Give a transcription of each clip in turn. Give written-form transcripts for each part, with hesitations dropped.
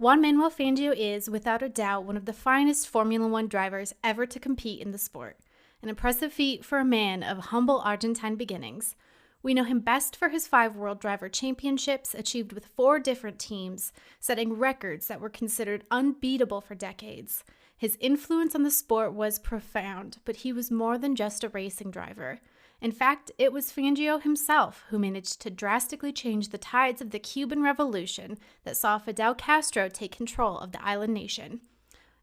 Juan Manuel Fangio is, without a doubt, one of the finest Formula One drivers ever to compete in the sport. An impressive feat for a man of humble Argentine beginnings. We know him best for his 5 World Driver Championships achieved with 4 different teams, setting records that were considered unbeatable for decades. His influence on the sport was profound, but he was more than just a racing driver. In fact, it was Fangio himself who managed to drastically change the tides of the Cuban Revolution that saw Fidel Castro take control of the island nation.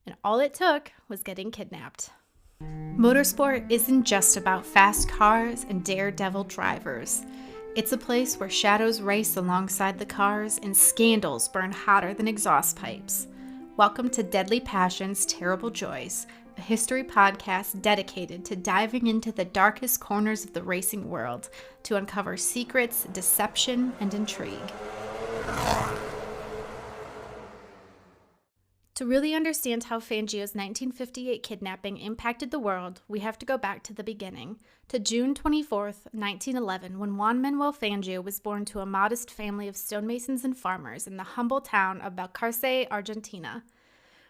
And all it took was getting kidnapped. Motorsport isn't just about fast cars and daredevil drivers. It's a place where shadows race alongside the cars and scandals burn hotter than exhaust pipes. Welcome to Deadly Passions, Terrible Joys, a history podcast dedicated to diving into the darkest corners of the racing world to uncover secrets, deception, and intrigue. To really understand how Fangio's 1958 kidnapping impacted the world, we have to go back to the beginning, to June 24th, 1911, when Juan Manuel Fangio was born to a modest family of stonemasons and farmers in the humble town of Balcarce, Argentina.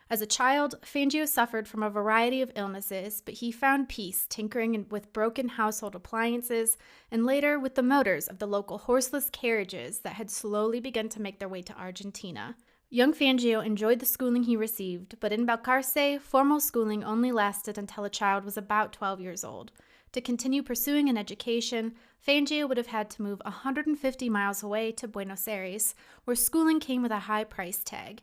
As a child, Fangio suffered from a variety of illnesses, but he found peace tinkering with broken household appliances and later with the motors of the local horseless carriages that had slowly begun to make their way to Argentina. Young Fangio enjoyed the schooling he received, but in Balcarce, formal schooling only lasted until a child was about 12 years old. To continue pursuing an education, Fangio would have had to move 150 miles away to Buenos Aires, where schooling came with a high price tag.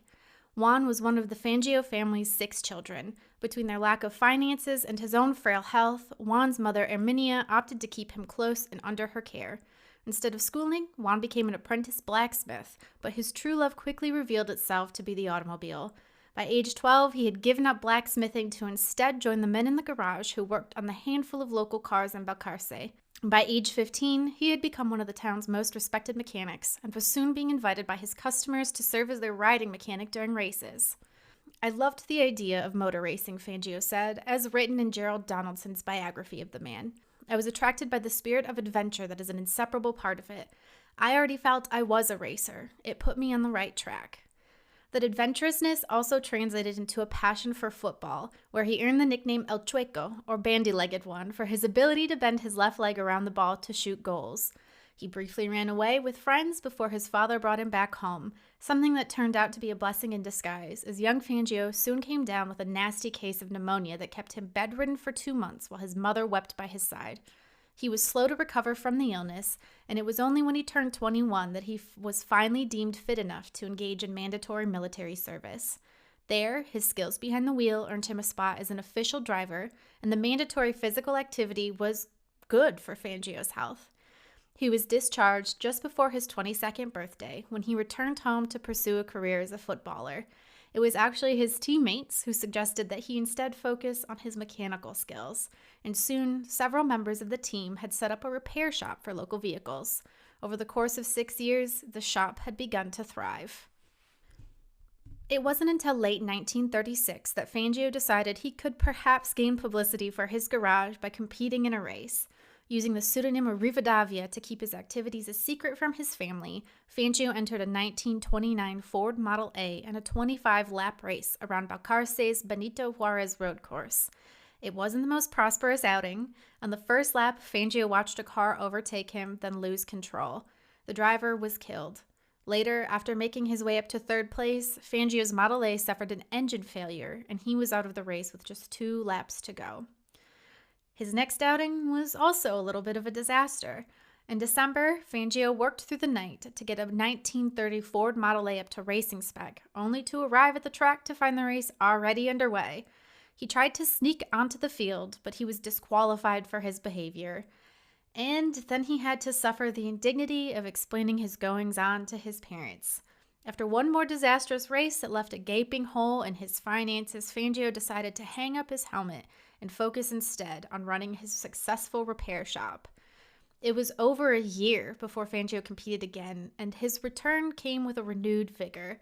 Juan was one of the Fangio family's 6 children. Between their lack of finances and his own frail health, Juan's mother, Herminia, opted to keep him close and under her care. Instead of schooling, Juan became an apprentice blacksmith, but his true love quickly revealed itself to be the automobile. By age 12, he had given up blacksmithing to instead join the men in the garage who worked on the handful of local cars in Balcarce. By age 15, he had become one of the town's most respected mechanics and was soon being invited by his customers to serve as their riding mechanic during races. I loved the idea of motor racing, Fangio said, as written in Gerald Donaldson's biography of the man. I was attracted by the spirit of adventure that is an inseparable part of it. I already felt I was a racer. It put me on the right track. That adventurousness also translated into a passion for football, where he earned the nickname El Chueco, or bandy-legged one, for his ability to bend his left leg around the ball to shoot goals. He briefly ran away with friends before his father brought him back home, something that turned out to be a blessing in disguise, as young Fangio soon came down with a nasty case of pneumonia that kept him bedridden for 2 months while his mother wept by his side. He was slow to recover from the illness, and it was only when he turned 21 that he was finally deemed fit enough to engage in mandatory military service. There, his skills behind the wheel earned him a spot as an official driver, and the mandatory physical activity was good for Fangio's health. He was discharged just before his 22nd birthday when he returned home to pursue a career as a footballer. It was actually his teammates who suggested that he instead focus on his mechanical skills, and soon several members of the team had set up a repair shop for local vehicles. Over the course of 6 years, the shop had begun to thrive. It wasn't until late 1936 that Fangio decided he could perhaps gain publicity for his garage by competing in a race. Using the pseudonym of Rivadavia to keep his activities a secret from his family, Fangio entered a 1929 Ford Model A in a 25-lap race around Balcarce's Benito Juarez road course. It wasn't the most prosperous outing. On the first lap, Fangio watched a car overtake him, then lose control. The driver was killed. Later, after making his way up to 3rd place, Fangio's Model A suffered an engine failure, and he was out of the race with just 2 laps to go. His next outing was also a little bit of a disaster. In December, Fangio worked through the night to get a 1930 Ford Model A up to racing spec, only to arrive at the track to find the race already underway. He tried to sneak onto the field, but he was disqualified for his behavior. And then he had to suffer the indignity of explaining his goings-on to his parents. After one more disastrous race that left a gaping hole in his finances, Fangio decided to hang up his helmet and focus instead on running his successful repair shop. It was over a year before Fangio competed again, and his return came with a renewed vigor.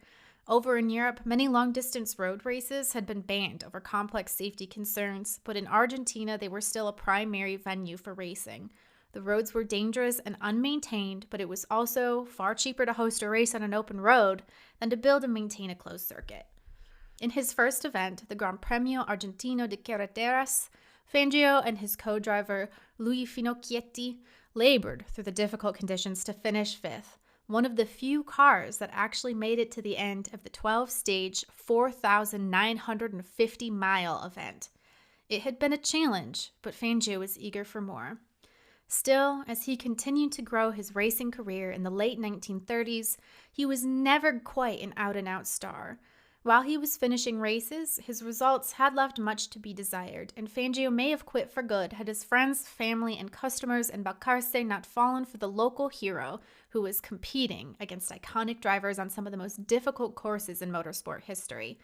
Over in Europe, many long-distance road races had been banned over complex safety concerns, but in Argentina they were still a primary venue for racing. The roads were dangerous and unmaintained, but it was also far cheaper to host a race on an open road than to build and maintain a closed circuit. In his first event, the Gran Premio Argentino de Carreteras, Fangio and his co-driver Luigi Finocchietti labored through the difficult conditions to finish fifth, one of the few cars that actually made it to the end of the 12-stage, 4,950-mile event. It had been a challenge, but Fangio was eager for more. Still, as he continued to grow his racing career in the late 1930s, he was never quite an out-and-out star. While he was finishing races, his results had left much to be desired, and Fangio may have quit for good had his friends, family, and customers in Balcarce not fallen for the local hero who was competing against iconic drivers on some of the most difficult courses in motorsport history.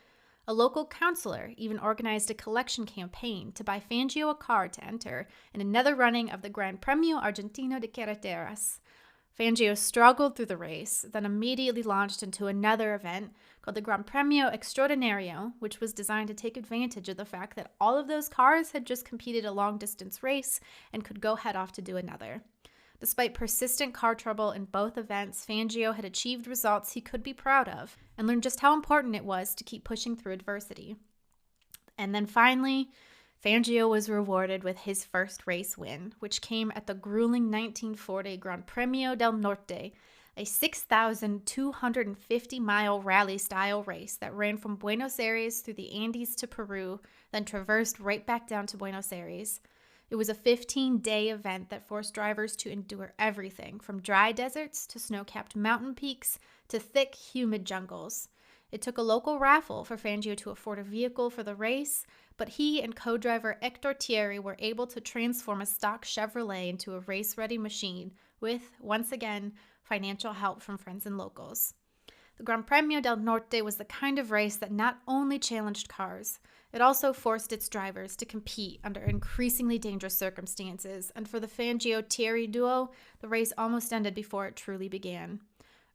A local councilor even organized a collection campaign to buy Fangio a car to enter in another running of the Gran Premio Argentino de Carreteras. Fangio struggled through the race, then immediately launched into another event called the Gran Premio Extraordinario, which was designed to take advantage of the fact that all of those cars had just competed a long-distance race and could go head off to do another. Despite persistent car trouble in both events, Fangio had achieved results he could be proud of and learned just how important it was to keep pushing through adversity. And then finally, Fangio was rewarded with his first race win, which came at the grueling 1940 Gran Premio del Norte, a 6,250-mile rally-style race that ran from Buenos Aires through the Andes to Peru, then traversed right back down to Buenos Aires. It was a 15-day event that forced drivers to endure everything from dry deserts to snow-capped mountain peaks to thick, humid jungles. It took a local raffle for Fangio to afford a vehicle for the race, but he and co-driver Hector Thierry were able to transform a stock Chevrolet into a race-ready machine with, once again, financial help from friends and locals. The Gran Premio del Norte was the kind of race that not only challenged cars, it also forced its drivers to compete under increasingly dangerous circumstances, and for the Fangio-Thierry duo, the race almost ended before it truly began.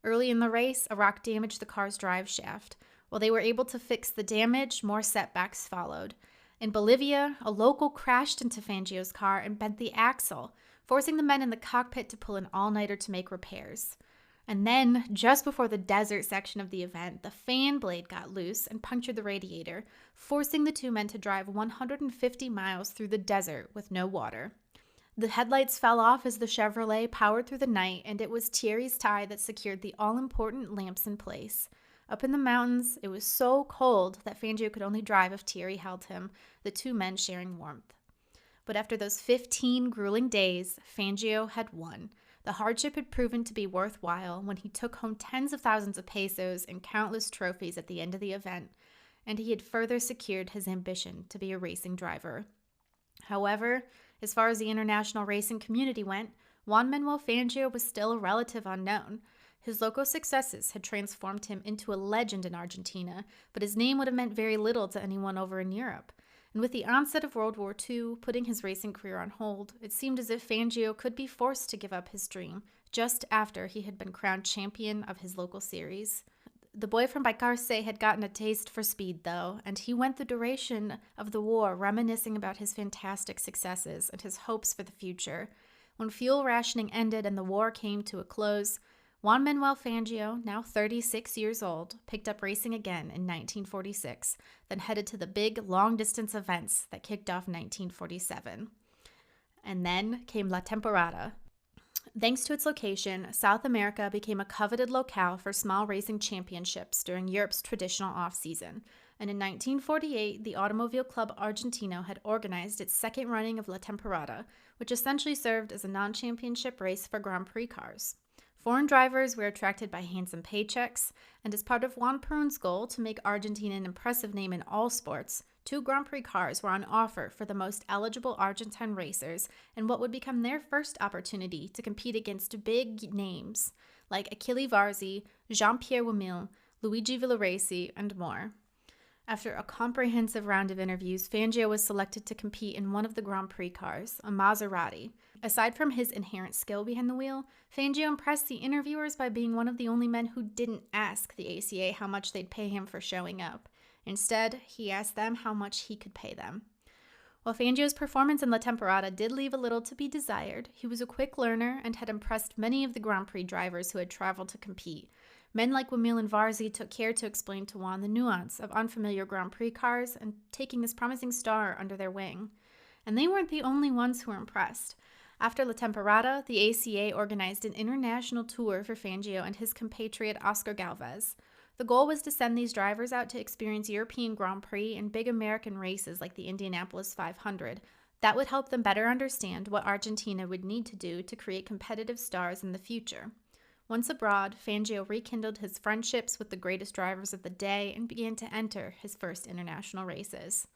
Early in the race, a rock damaged the car's drive shaft. While they were able to fix the damage, more setbacks followed. In Bolivia, a local crashed into Fangio's car and bent the axle, forcing the men in the cockpit to pull an all-nighter to make repairs. And then, just before the desert section of the event, the fan blade got loose and punctured the radiator, forcing the two men to drive 150 miles through the desert with no water. The headlights fell off as the Chevrolet powered through the night, and it was Thierry's tie that secured the all-important lamps in place. Up in the mountains, it was so cold that Fangio could only drive if Thierry held him, the two men sharing warmth. But after those 15 grueling days, Fangio had won. The hardship had proven to be worthwhile when he took home tens of thousands of pesos and countless trophies at the end of the event, and he had further secured his ambition to be a racing driver. However, as far as the international racing community went, Juan Manuel Fangio was still a relative unknown. His local successes had transformed him into a legend in Argentina, but his name would have meant very little to anyone over in Europe. And with the onset of World War II putting his racing career on hold, it seemed as if Fangio could be forced to give up his dream, just after he had been crowned champion of his local series. The boy from Balcarce had gotten a taste for speed, though, and he went the duration of the war reminiscing about his fantastic successes and his hopes for the future. When fuel rationing ended and the war came to a close, Juan Manuel Fangio, now 36 years old, picked up racing again in 1946, then headed to the big, long-distance events that kicked off 1947. And then came La Temporada. Thanks to its location, South America became a coveted locale for small racing championships during Europe's traditional off-season, and in 1948, the Automobile Club Argentino had organized its second running of La Temporada, which essentially served as a non-championship race for Grand Prix cars. Foreign drivers were attracted by handsome paychecks, and as part of Juan Perun's goal to make Argentina an impressive name in all sports, 2 Grand Prix cars were on offer for the most eligible Argentine racers in what would become their first opportunity to compete against big names like Achille Varzi, Jean-Pierre Wimille, Luigi Villaresi, and more. After a comprehensive round of interviews, Fangio was selected to compete in one of the Grand Prix cars, a Maserati. Aside from his inherent skill behind the wheel, Fangio impressed the interviewers by being one of the only men who didn't ask the ACA how much they'd pay him for showing up. Instead, he asked them how much he could pay them. While Fangio's performance in La Temporada did leave a little to be desired, he was a quick learner and had impressed many of the Grand Prix drivers who had traveled to compete. Men like Wamil and Varzi took care to explain to Juan the nuance of unfamiliar Grand Prix cars and taking this promising star under their wing. And they weren't the only ones who were impressed. After La Temporada, the ACA organized an international tour for Fangio and his compatriot Oscar Galvez. The goal was to send these drivers out to experience European Grand Prix and big American races like the Indianapolis 500. That would help them better understand what Argentina would need to do to create competitive stars in the future. Once abroad, Fangio rekindled his friendships with the greatest drivers of the day and began to enter his first international races.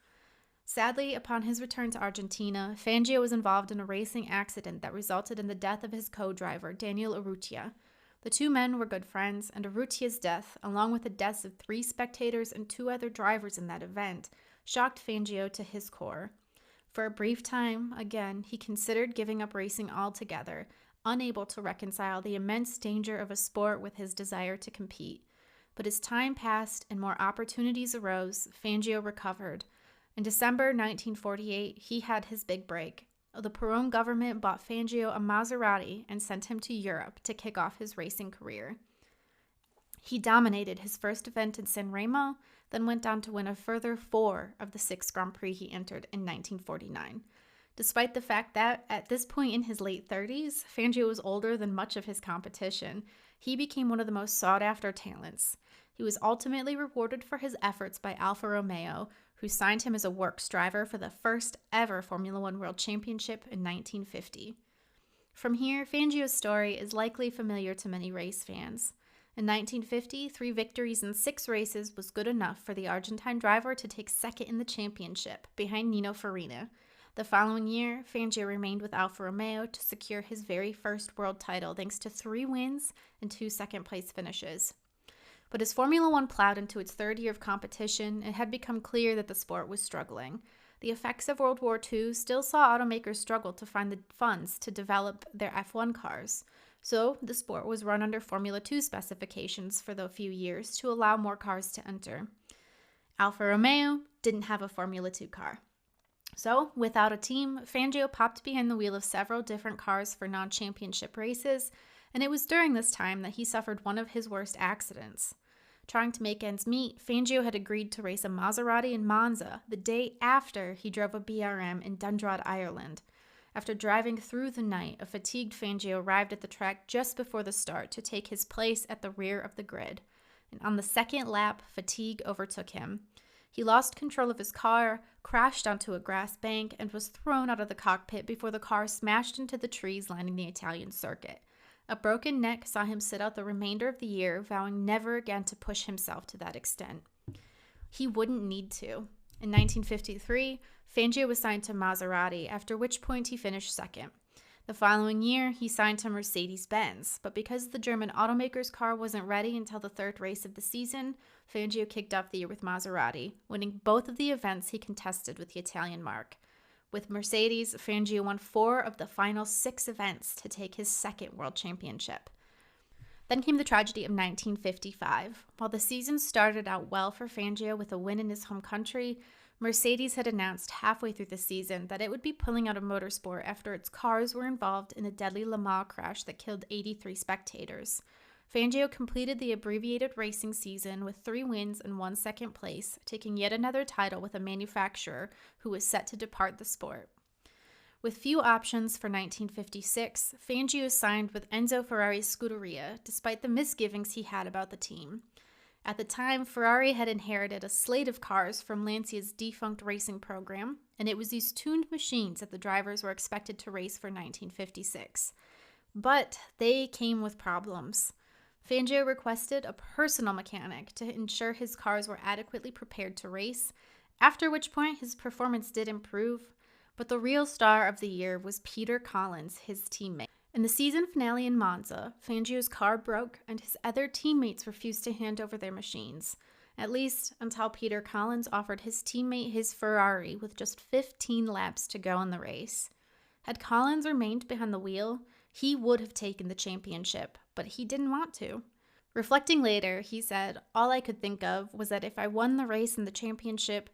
Sadly, upon his return to Argentina, Fangio was involved in a racing accident that resulted in the death of his co-driver, Daniel Urrutia. The two men were good friends, and Urrutia's death, along with the deaths of 3 spectators and 2 other drivers in that event, shocked Fangio to his core. For a brief time, again, he considered giving up racing altogether, unable to reconcile the immense danger of a sport with his desire to compete. But as time passed and more opportunities arose, Fangio recovered. In December 1948, he had his big break. The Perón government bought Fangio a Maserati and sent him to Europe to kick off his racing career. He dominated his first event in San Remo, then went on to win a further 4 of the 6 Grand Prix he entered in 1949. Despite the fact that, at this point in his late 30s, Fangio was older than much of his competition, he became one of the most sought-after talents. He was ultimately rewarded for his efforts by Alfa Romeo, who signed him as a works driver for the first ever Formula One World Championship in 1950. From here, Fangio's story is likely familiar to many race fans. In 1950, 3 victories in 6 races was good enough for the Argentine driver to take second in the championship, behind Nino Farina. The following year, Fangio remained with Alfa Romeo to secure his very first world title thanks to 3 wins and 2 second-place finishes. But as Formula One plowed into its 3rd year of competition, it had become clear that the sport was struggling. The effects of World War II still saw automakers struggle to find the funds to develop their F1 cars. So the sport was run under Formula 2 specifications for the few years to allow more cars to enter. Alfa Romeo didn't have a Formula 2 car. So, without a team, Fangio popped behind the wheel of several different cars for non-championship races, and it was during this time that he suffered one of his worst accidents. Trying to make ends meet, Fangio had agreed to race a Maserati in Monza the day after he drove a BRM in Dundalk, Ireland. After driving through the night, a fatigued Fangio arrived at the track just before the start to take his place at the rear of the grid. And on the second lap, fatigue overtook him. He lost control of his car, crashed onto a grass bank, and was thrown out of the cockpit before the car smashed into the trees lining the Italian circuit. A broken neck saw him sit out the remainder of the year, vowing never again to push himself to that extent. He wouldn't need to. In 1953, Fangio was signed to Maserati, after which point he finished second. The following year, he signed to Mercedes-Benz, but because the German automaker's car wasn't ready until the 3rd race of the season, Fangio kicked off the year with Maserati, winning both of the events he contested with the Italian marque. With Mercedes, Fangio won 4 of the final 6 events to take his 2nd world championship. Then came the tragedy of 1955. While the season started out well for Fangio with a win in his home country, Mercedes had announced halfway through the season that it would be pulling out of motorsport after its cars were involved in a deadly Le Mans crash that killed 83 spectators. Fangio completed the abbreviated racing season with 3 wins and 1 second place, taking yet another title with a manufacturer who was set to depart the sport. With few options for 1956, Fangio signed with Enzo Ferrari's Scuderia, despite the misgivings he had about the team. At the time, Ferrari had inherited a slate of cars from Lancia's defunct racing program, and it was these tuned machines that the drivers were expected to race for 1956. But they came with problems. Fangio requested a personal mechanic to ensure his cars were adequately prepared to race, after which point his performance did improve, but the real star of the year was Peter Collins, his teammate. In the season finale in Monza, Fangio's car broke and his other teammates refused to hand over their machines, at least until Peter Collins offered his teammate his Ferrari with just 15 laps to go in the race. Had Collins remained behind the wheel, he would have taken the championship, but he didn't want to. Reflecting later, he said, "All I could think of was that if I won the race and the championship,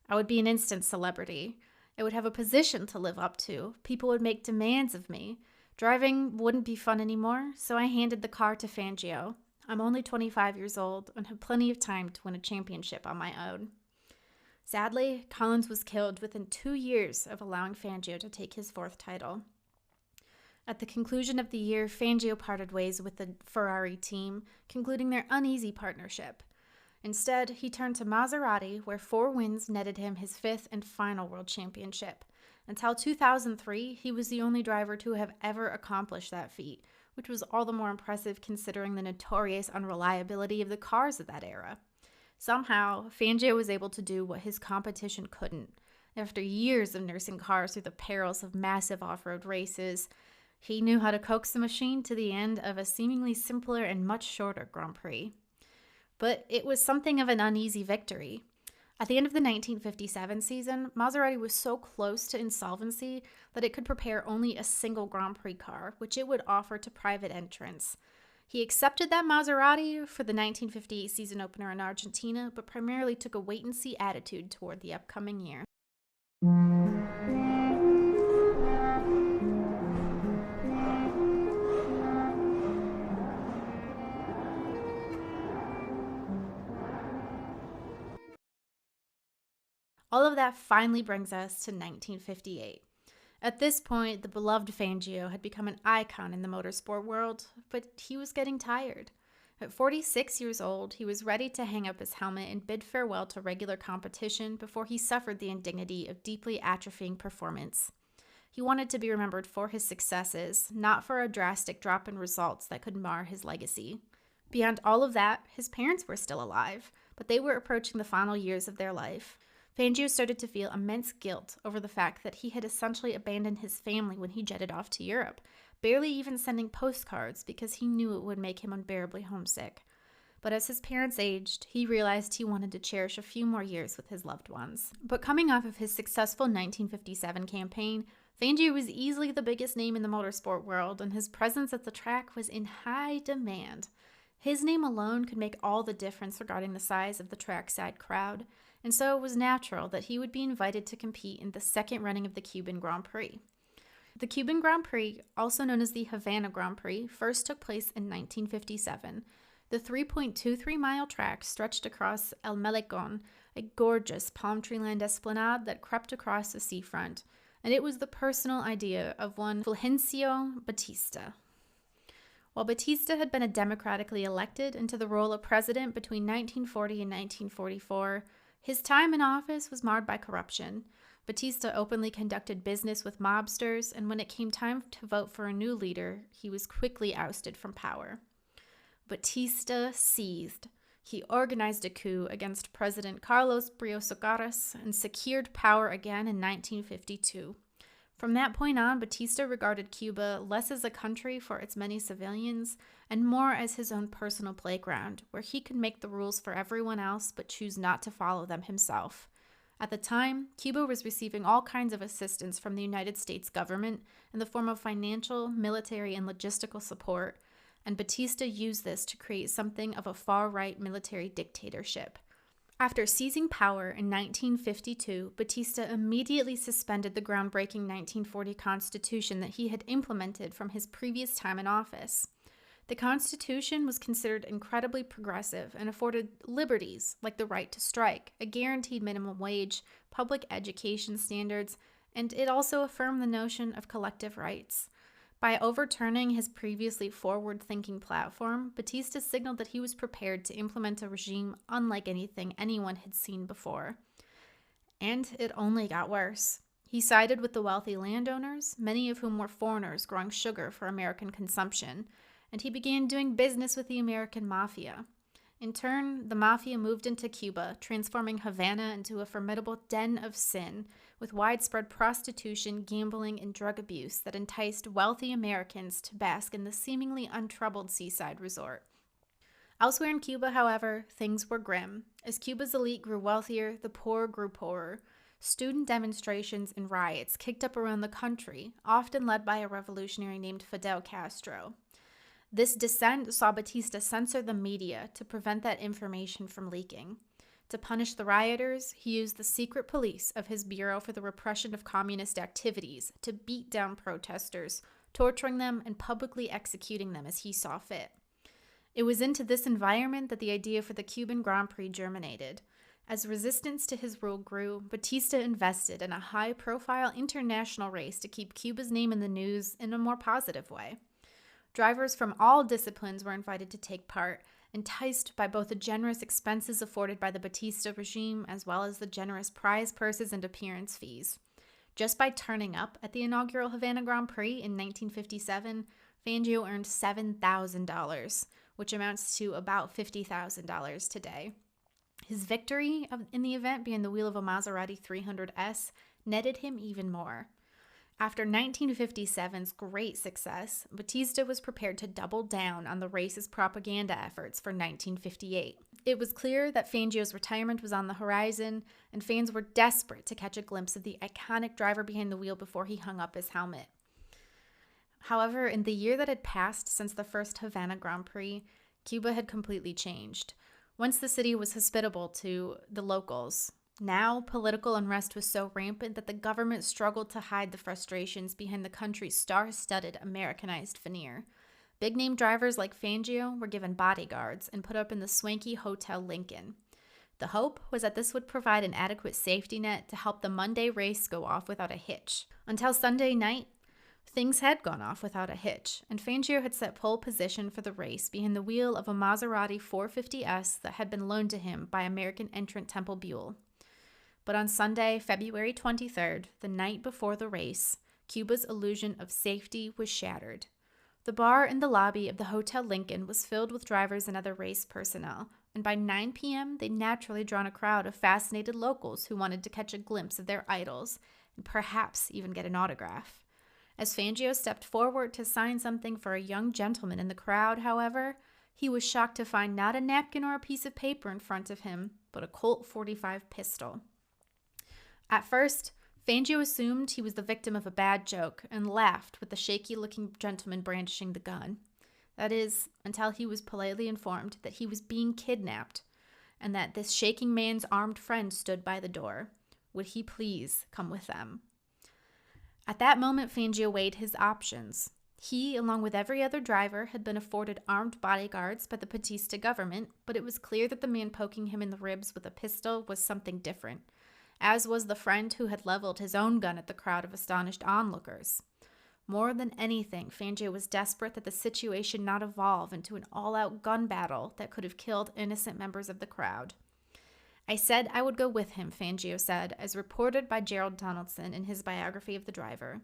I would be an instant celebrity. I would have a position to live up to. People would make demands of me. Driving wouldn't be fun anymore, so I handed the car to Fangio. I'm only 25 years old and have plenty of time to win a championship on my own. Sadly, Collins was killed within 2 years of allowing Fangio to take his 4th title. At the conclusion of the year, Fangio parted ways with the Ferrari team, concluding their uneasy partnership. Instead, he turned to Maserati, where 4 wins netted him his 5th and final world championship. Until 2003, he was the only driver to have ever accomplished that feat, which was all the more impressive considering the notorious unreliability of the cars of that era. Somehow, Fangio was able to do what his competition couldn't. After years of nursing cars through the perils of massive off-road races, he knew how to coax the machine to the end of a seemingly simpler and much shorter Grand Prix. But it was something of an uneasy victory. At the end of the 1957 season, Maserati was so close to insolvency that it could prepare only a single Grand Prix car, which it would offer to private entrants. He accepted that Maserati for the 1958 season opener in Argentina, but primarily took a wait-and-see attitude toward the upcoming year. All of that finally brings us to 1958. At this point, the beloved Fangio had become an icon in the motorsport world, but he was getting tired. At 46 years old, he was ready to hang up his helmet and bid farewell to regular competition before he suffered the indignity of deeply atrophying performance. He wanted to be remembered for his successes, not for a drastic drop in results that could mar his legacy. Beyond all of that, his parents were still alive, but they were approaching the final years of their life. Fangio started to feel immense guilt over the fact that he had essentially abandoned his family when he jetted off to Europe, barely even sending postcards because he knew it would make him unbearably homesick. But as his parents aged, he realized he wanted to cherish a few more years with his loved ones. But coming off of his successful 1957 campaign, Fangio was easily the biggest name in the motorsport world, and his presence at the track was in high demand. His name alone could make all the difference regarding the size of the trackside crowd, and so it was natural that he would be invited to compete in the second running of the Cuban Grand Prix. The Cuban Grand Prix, also known as the Havana Grand Prix, first took place in 1957. The 3.23-mile track stretched across El Malecón, a gorgeous palm tree land esplanade that crept across the seafront, and it was the personal idea of one Fulgencio Batista. While Batista had been democratically elected into the role of president between 1940 and 1944, his time in office was marred by corruption. Batista openly conducted business with mobsters, and when it came time to vote for a new leader, he was quickly ousted from power. Batista seized. He organized a coup against President Carlos Brios and secured power again in 1952. From that point on, Batista regarded Cuba less as a country for its many civilians and more as his own personal playground, where he could make the rules for everyone else but choose not to follow them himself. At the time, Cuba was receiving all kinds of assistance from the United States government in the form of financial, military, and logistical support, and Batista used this to create something of a far-right military dictatorship. After seizing power in 1952, Batista immediately suspended the groundbreaking 1940 Constitution that he had implemented from his previous time in office. The Constitution was considered incredibly progressive and afforded liberties like the right to strike, a guaranteed minimum wage, public education standards, and it also affirmed the notion of collective rights. By overturning his previously forward-thinking platform, Batista signaled that he was prepared to implement a regime unlike anything anyone had seen before. And it only got worse. He sided with the wealthy landowners, many of whom were foreigners growing sugar for American consumption, and he began doing business with the American mafia. In turn, the mafia moved into Cuba, transforming Havana into a formidable den of sin, with widespread prostitution, gambling, and drug abuse that enticed wealthy Americans to bask in the seemingly untroubled seaside resort. Elsewhere in Cuba, however, things were grim. As Cuba's elite grew wealthier, the poor grew poorer. Student demonstrations and riots kicked up around the country, often led by a revolutionary named Fidel Castro. This dissent saw Batista censor the media to prevent that information from leaking. To punish the rioters, he used the secret police of his Bureau for the Repression of Communist Activities to beat down protesters, torturing them and publicly executing them as he saw fit. It was into this environment that the idea for the Cuban Grand Prix germinated. As resistance to his rule grew, Batista invested in a high-profile international race to keep Cuba's name in the news in a more positive way. Drivers from all disciplines were invited to take part, enticed by both the generous expenses afforded by the Batista regime as well as the generous prize purses and appearance fees. Just by turning up at the inaugural Havana Grand Prix in 1957, Fangio earned $7,000, which amounts to about $50,000 today. His victory in the event behind the wheel of a Maserati 300S netted him even more. After 1957's great success, Batista was prepared to double down on the race's propaganda efforts for 1958. It was clear that Fangio's retirement was on the horizon, and fans were desperate to catch a glimpse of the iconic driver behind the wheel before he hung up his helmet. However, in the year that had passed since the first Havana Grand Prix, Cuba had completely changed. Once the city was hospitable to the locals, now political unrest was so rampant that the government struggled to hide the frustrations behind the country's star-studded Americanized veneer. Big-name drivers like Fangio were given bodyguards and put up in the swanky Hotel Lincoln. The hope was that this would provide an adequate safety net to help the Monday race go off without a hitch. Until Sunday night, things had gone off without a hitch, and Fangio had set pole position for the race behind the wheel of a Maserati 450S that had been loaned to him by American entrant Temple Buell. But on Sunday, February 23rd, the night before the race, Cuba's illusion of safety was shattered. The bar in the lobby of the Hotel Lincoln was filled with drivers and other race personnel, and by 9 p.m., they'd naturally drawn a crowd of fascinated locals who wanted to catch a glimpse of their idols and perhaps even get an autograph. As Fangio stepped forward to sign something for a young gentleman in the crowd, however, he was shocked to find not a napkin or a piece of paper in front of him, but a Colt .45 pistol. At first, Fangio assumed he was the victim of a bad joke and laughed with the shaky-looking gentleman brandishing the gun. That is, until he was politely informed that he was being kidnapped and that this shaking man's armed friend stood by the door. Would he please come with them? At that moment, Fangio weighed his options. He, along with every other driver, had been afforded armed bodyguards by the Batista government, but it was clear that the man poking him in the ribs with a pistol was something different, as was the friend who had leveled his own gun at the crowd of astonished onlookers. More than anything, Fangio was desperate that the situation not evolve into an all-out gun battle that could have killed innocent members of the crowd. I said I would go with him, Fangio said, as reported by Gerald Donaldson in his biography of the driver.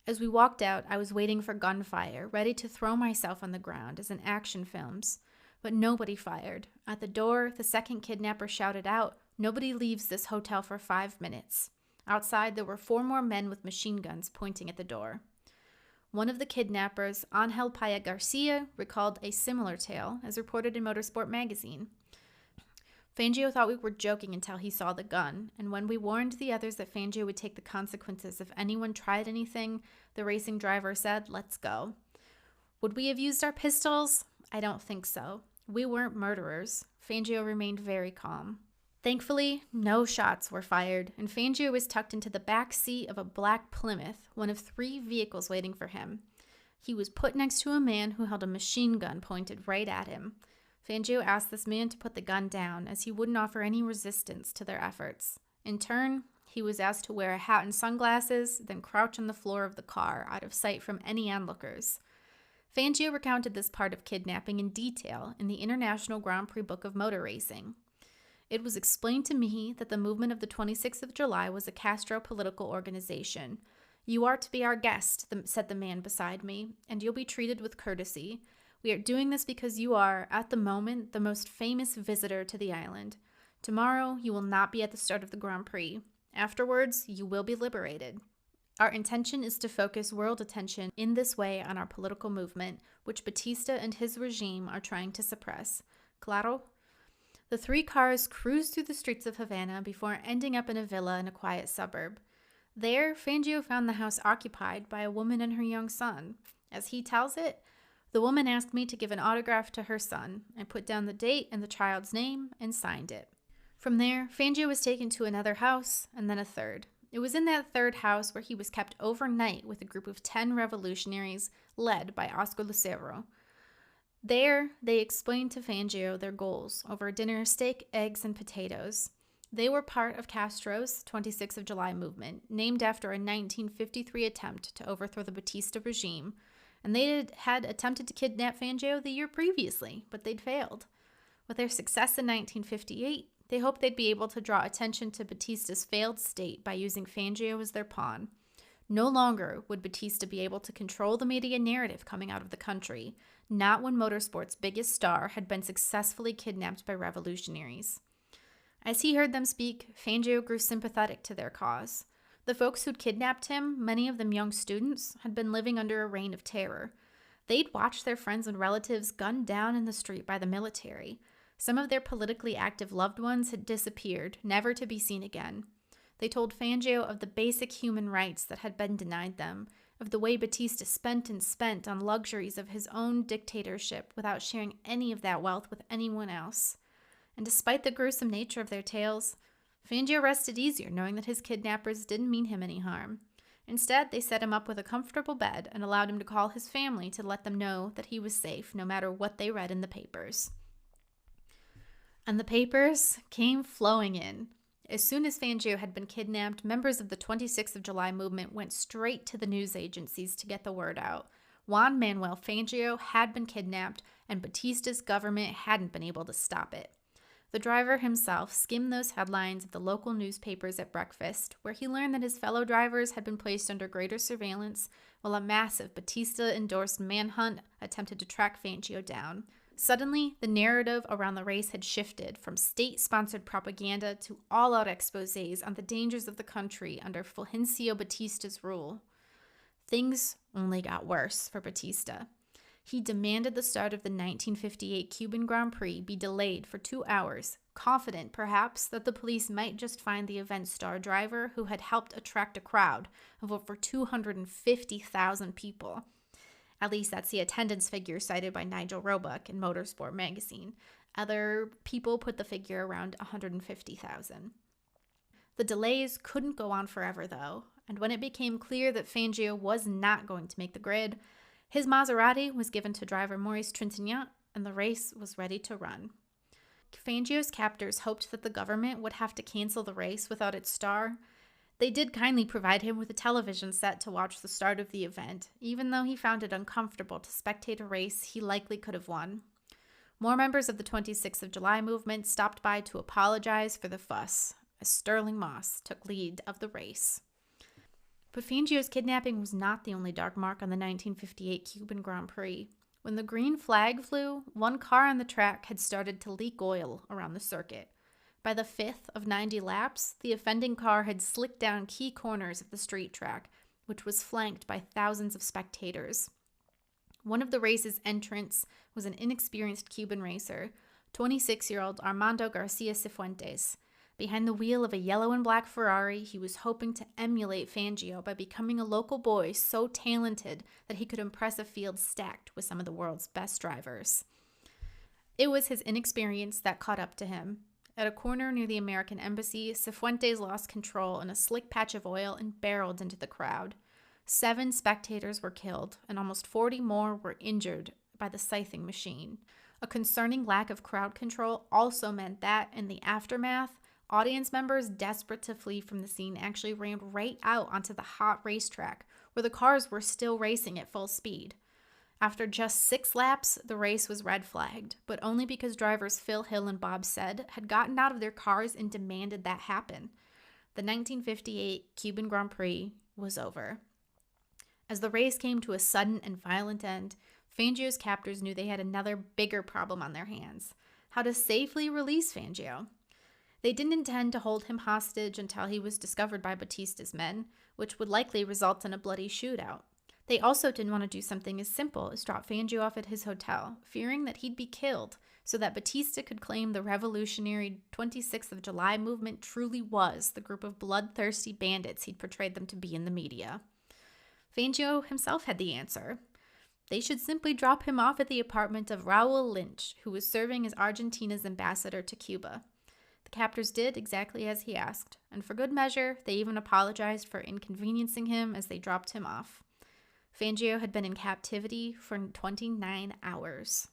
As we walked out, I was waiting for gunfire, ready to throw myself on the ground as in action films. But nobody fired. At the door, the second kidnapper shouted out, "Nobody leaves this hotel for 5 minutes." Outside, there were 4 more men with machine guns pointing at the door. One of the kidnappers, Angel Paya Garcia, recalled a similar tale, as reported in Motorsport magazine. Fangio thought we were joking until he saw the gun, and when we warned the others that Fangio would take the consequences if anyone tried anything, the racing driver said, "Let's go." Would we have used our pistols? I don't think so. We weren't murderers. Fangio remained very calm. Thankfully, no shots were fired, and Fangio was tucked into the back seat of a black Plymouth, one of 3 vehicles waiting for him. He was put next to a man who held a machine gun pointed right at him. Fangio asked this man to put the gun down, as he wouldn't offer any resistance to their efforts. In turn, he was asked to wear a hat and sunglasses, then crouch on the floor of the car, out of sight from any onlookers. Fangio recounted this part of kidnapping in detail in the International Grand Prix Book of Motor Racing. It was explained to me that the movement of the 26th of July was a Castro political organization. "You are to be our guest," said the man beside me, "and you'll be treated with courtesy. We are doing this because you are, at the moment, the most famous visitor to the island. Tomorrow, you will not be at the start of the Grand Prix. Afterwards, you will be liberated. Our intention is to focus world attention in this way on our political movement, which Batista and his regime are trying to suppress. Claro?" The 3 cars cruised through the streets of Havana before ending up in a villa in a quiet suburb. There, Fangio found the house occupied by a woman and her young son. As he tells it, "The woman asked me to give an autograph to her son. I put down the date and the child's name and signed it." From there, Fangio was taken to another house and then a third. It was in that third house where he was kept overnight with a group of 10 revolutionaries led by Oscar Lucero. There, they explained to Fangio their goals over a dinner of steak, eggs, and potatoes. They were part of Castro's 26th of July movement, named after a 1953 attempt to overthrow the Batista regime, and they had attempted to kidnap Fangio the year previously, but they'd failed. With their success in 1958, they hoped they'd be able to draw attention to Batista's failed state by using Fangio as their pawn. No longer would Batista be able to control the media narrative coming out of the country, not when motorsport's biggest star had been successfully kidnapped by revolutionaries. As he heard them speak, Fangio grew sympathetic to their cause. The folks who'd kidnapped him, many of them young students, had been living under a reign of terror. They'd watched their friends and relatives gunned down in the street by the military. Some of their politically active loved ones had disappeared, never to be seen again. They told Fangio of the basic human rights that had been denied them, of the way Batista spent on luxuries of his own dictatorship without sharing any of that wealth with anyone else. And despite the gruesome nature of their tales, Fangio rested easier knowing that his kidnappers didn't mean him any harm. Instead, they set him up with a comfortable bed and allowed him to call his family to let them know that he was safe no matter what they read in the papers. And the papers came flowing in. As soon as Fangio had been kidnapped, members of the 26th of July movement went straight to the news agencies to get the word out. Juan Manuel Fangio had been kidnapped, and Batista's government hadn't been able to stop it. The driver himself skimmed those headlines of the local newspapers at breakfast, where he learned that his fellow drivers had been placed under greater surveillance, while a massive Batista-endorsed manhunt attempted to track Fangio down. Suddenly, the narrative around the race had shifted from state-sponsored propaganda to all-out exposés on the dangers of the country under Fulgencio Batista's rule. Things only got worse for Batista. He demanded the start of the 1958 Cuban Grand Prix be delayed for 2 hours, confident, perhaps, that the police might just find the event's star driver who had helped attract a crowd of over 250,000 people. At least that's the attendance figure cited by Nigel Roebuck in Motorsport magazine. Other people put the figure around 150,000. The delays couldn't go on forever, though, and when it became clear that Fangio was not going to make the grid, his Maserati was given to driver Maurice Trintignant, and the race was ready to run. Fangio's captors hoped that the government would have to cancel the race without its star. They did kindly provide him with a television set to watch the start of the event, even though he found it uncomfortable to spectate a race he likely could have won. More members of the 26th of July movement stopped by to apologize for the fuss, as Sterling Moss took lead of the race. But Fangio's kidnapping was not the only dark mark on the 1958 Cuban Grand Prix. When the green flag flew, one car on the track had started to leak oil around the circuit. By the 5th of 90 laps, the offending car had slicked down key corners of the street track, which was flanked by thousands of spectators. One of the race's entrants was an inexperienced Cuban racer, 26-year-old Armando Garcia Cifuentes. Behind the wheel of a yellow and black Ferrari, he was hoping to emulate Fangio by becoming a local boy so talented that he could impress a field stacked with some of the world's best drivers. It was his inexperience that caught up to him. At a corner near the American Embassy, Cifuentes lost control in a slick patch of oil and barreled into the crowd. 7 spectators were killed, and almost 40 more were injured by the scything machine. A concerning lack of crowd control also meant that, in the aftermath, audience members desperate to flee from the scene actually ran right out onto the hot racetrack, where the cars were still racing at full speed. After just 6 laps, the race was red flagged, but only because drivers Phil Hill and Bob Said had gotten out of their cars and demanded that happen. The 1958 Cuban Grand Prix was over. As the race came to a sudden and violent end, Fangio's captors knew they had another bigger problem on their hands: how to safely release Fangio. They didn't intend to hold him hostage until he was discovered by Batista's men, which would likely result in a bloody shootout. They also didn't want to do something as simple as drop Fangio off at his hotel, fearing that he'd be killed, so that Batista could claim the revolutionary 26th of July movement truly was the group of bloodthirsty bandits he'd portrayed them to be in the media. Fangio himself had the answer. They should simply drop him off at the apartment of Raul Lynch, who was serving as Argentina's ambassador to Cuba. The The captors did exactly as he asked, and for good measure, they even apologized for inconveniencing him as they dropped him off. Fangio had been in captivity for 29 hours.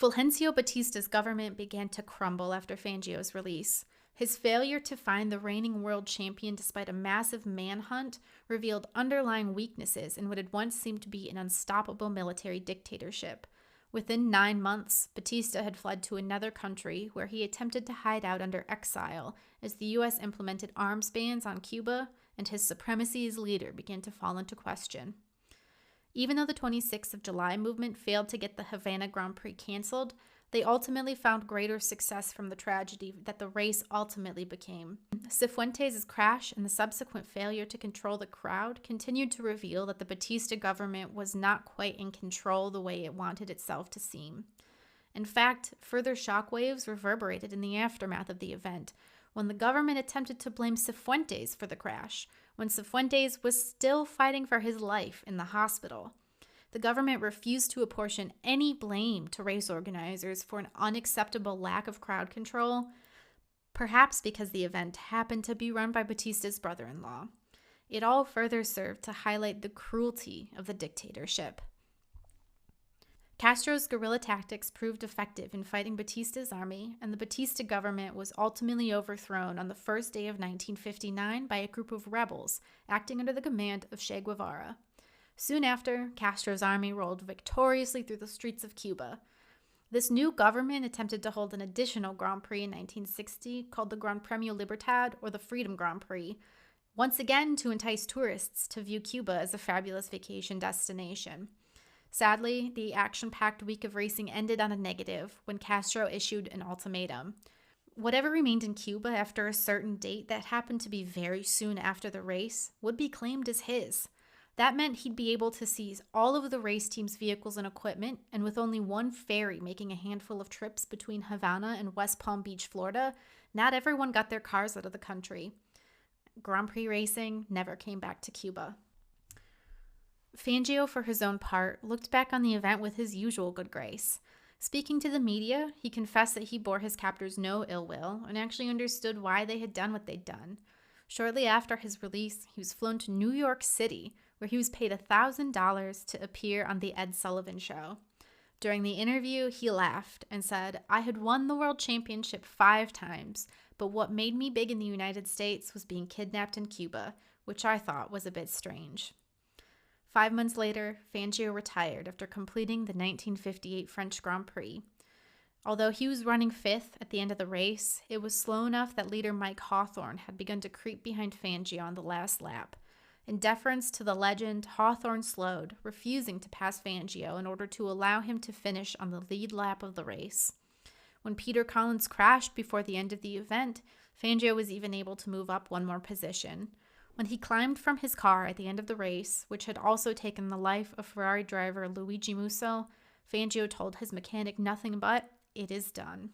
Fulgencio Batista's government began to crumble after Fangio's release. His failure to find the reigning world champion despite a massive manhunt revealed underlying weaknesses in what had once seemed to be an unstoppable military dictatorship. Within 9 months, Batista had fled to another country where he attempted to hide out under exile as the U.S. implemented arms bans on Cuba and his supremacy as leader began to fall into question. Even though the 26th of July movement failed to get the Havana Grand Prix canceled, they ultimately found greater success from the tragedy that the race ultimately became. Cifuentes' crash and the subsequent failure to control the crowd continued to reveal that the Batista government was not quite in control the way it wanted itself to seem. In fact, further shockwaves reverberated in the aftermath of the event, when the government attempted to blame Cifuentes for the crash, when Cifuentes was still fighting for his life in the hospital. The government refused to apportion any blame to race organizers for an unacceptable lack of crowd control, perhaps because the event happened to be run by Batista's brother-in-law. It all further served to highlight the cruelty of the dictatorship. Castro's guerrilla tactics proved effective in fighting Batista's army, and the Batista government was ultimately overthrown on the first day of 1959 by a group of rebels acting under the command of Che Guevara. Soon after, Castro's army rolled victoriously through the streets of Cuba. This new government attempted to hold an additional Grand Prix in 1960 called the Gran Premio Libertad, or the Freedom Grand Prix, once again to entice tourists to view Cuba as a fabulous vacation destination. Sadly, the action-packed week of racing ended on a negative when Castro issued an ultimatum. Whatever remained in Cuba after a certain date that happened to be very soon after the race would be claimed as his. That meant he'd be able to seize all of the race team's vehicles and equipment, and with only one ferry making a handful of trips between Havana and West Palm Beach, Florida, not everyone got their cars out of the country. Grand Prix racing never came back to Cuba. Fangio, for his own part, looked back on the event with his usual good grace. Speaking to the media, he confessed that he bore his captors no ill will and actually understood why they had done what they'd done. Shortly after his release, he was flown to New York City, where he was paid $1,000 to appear on The Ed Sullivan Show. During the interview, he laughed and said, "I had won the world championship 5 times, but what made me big in the United States was being kidnapped in Cuba, which I thought was a bit strange." 5 months later, Fangio retired after completing the 1958 French Grand Prix. Although he was running 5th at the end of the race, it was slow enough that leader Mike Hawthorne had begun to creep behind Fangio on the last lap. In deference to the legend, Hawthorne slowed, refusing to pass Fangio in order to allow him to finish on the lead lap of the race. When Peter Collins crashed before the end of the event, Fangio was even able to move up one more position. When he climbed from his car at the end of the race, which had also taken the life of Ferrari driver Luigi Musso, Fangio told his mechanic nothing but, "It is done."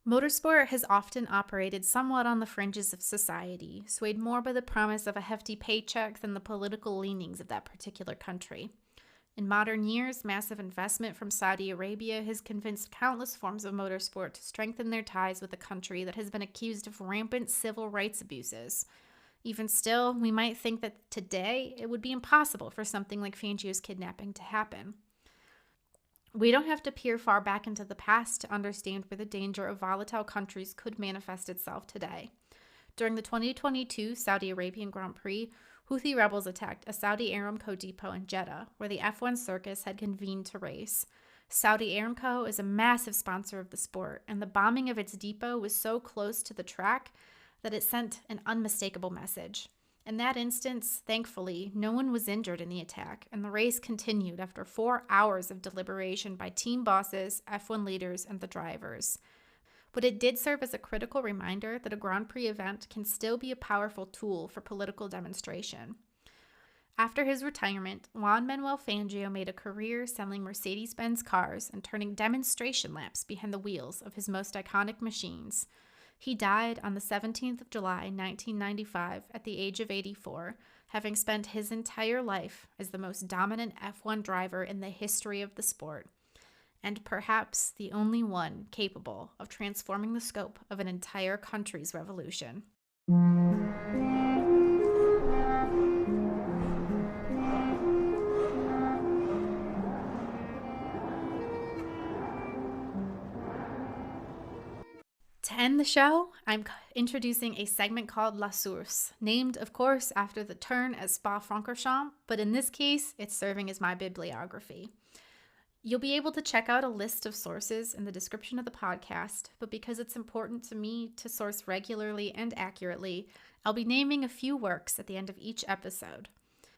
Motorsport has often operated somewhat on the fringes of society, swayed more by the promise of a hefty paycheck than the political leanings of that particular country. In modern years, massive investment from Saudi Arabia has convinced countless forms of motorsport to strengthen their ties with a country that has been accused of rampant civil rights abuses. Even still, we might think that today it would be impossible for something like Fangio's kidnapping to happen. We don't have to peer far back into the past to understand where the danger of volatile countries could manifest itself today. During the 2022 Saudi Arabian Grand Prix, Houthi rebels attacked a Saudi Aramco depot in Jeddah, where the F1 circus had convened to race. Saudi Aramco is a massive sponsor of the sport, and the bombing of its depot was so close to the track that it sent an unmistakable message. In that instance, thankfully, no one was injured in the attack, and the race continued after 4 hours of deliberation by team bosses, F1 leaders, and the drivers. But it did serve as a critical reminder that a Grand Prix event can still be a powerful tool for political demonstration. After his retirement, Juan Manuel Fangio made a career selling Mercedes-Benz cars and turning demonstration laps behind the wheels of his most iconic machines. He died on the 17th of July, 1995, at the age of 84, having spent his entire life as the most dominant F1 driver in the history of the sport, and perhaps the only one capable of transforming the scope of an entire country's revolution. To end the show, I'm introducing a segment called La Source, named, of course, after the turn at Spa-Francorchamps, but in this case, it's serving as my bibliography. You'll be able to check out a list of sources in the description of the podcast, but because it's important to me to source regularly and accurately, I'll be naming a few works at the end of each episode.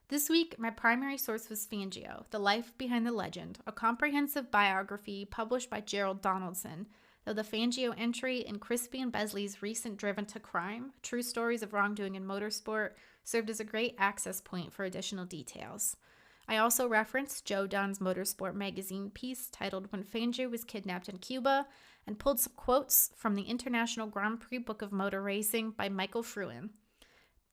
This week, my primary source was Fangio, The Life Behind the Legend, a comprehensive biography published by Gerald Donaldson, though the Fangio entry in Crispian Besley's recent Driven to Crime, True Stories of Wrongdoing in Motorsport, served as a great access point for additional details. I also referenced Joe Dunn's Motorsport magazine piece titled When Fangio Was Kidnapped in Cuba, and pulled some quotes from the International Grand Prix Book of Motor Racing by Michael Frewin.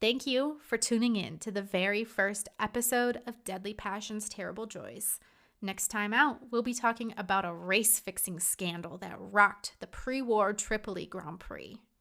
Thank you for tuning in to the very first episode of Deadly Passions, Terrible Joys. Next time out, we'll be talking about a race-fixing scandal that rocked the pre-war Tripoli Grand Prix.